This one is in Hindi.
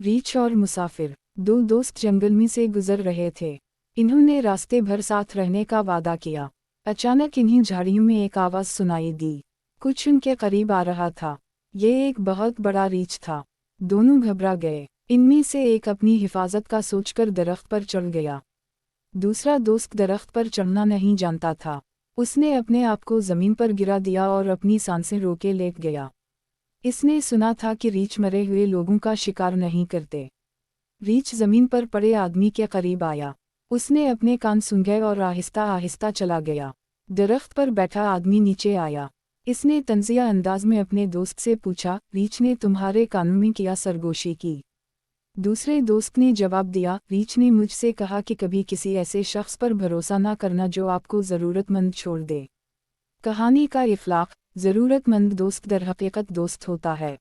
रीछ और मुसाफिर। दो दोस्त जंगल में से गुजर रहे थे। इन्होंने रास्ते भर साथ रहने का वादा किया। अचानक इन्हीं झाड़ियों में एक आवाज़ सुनाई दी। कुछ उनके करीब आ रहा था। ये एक बहुत बड़ा रीछ था। दोनों घबरा गए। इनमें से एक अपनी हिफाजत का सोचकर दरख्त पर चढ़ गया। दूसरा दोस्त दरख्त पर चढ़ना नहीं जानता था। उसने अपने आप को ज़मीन पर गिरा दिया और अपनी सांसें रोके लेट गया। इसने सुना था कि रीछ मरे हुए लोगों का शिकार नहीं करते। रीछ ज़मीन पर पड़े आदमी के करीब आया। उसने अपने कान सूंघे और आहिस्ता आहिस्ता चला गया। दरख्त पर बैठा आदमी नीचे आया। इसने तंज़िया अंदाज में अपने दोस्त से पूछा, रीछ ने तुम्हारे कानों में क्या सरगोशी की? दूसरे दोस्त ने जवाब दिया, रीछ ने मुझसे कहा कि कभी किसी ऐसे शख्स पर भरोसा ना करना जो आपको ज़रूरतमंद छोड़ दे। कहानी का इफ़्लाक़, ज़रूरतमंद दोस्त दरहक़ीक़त दोस्त होता है।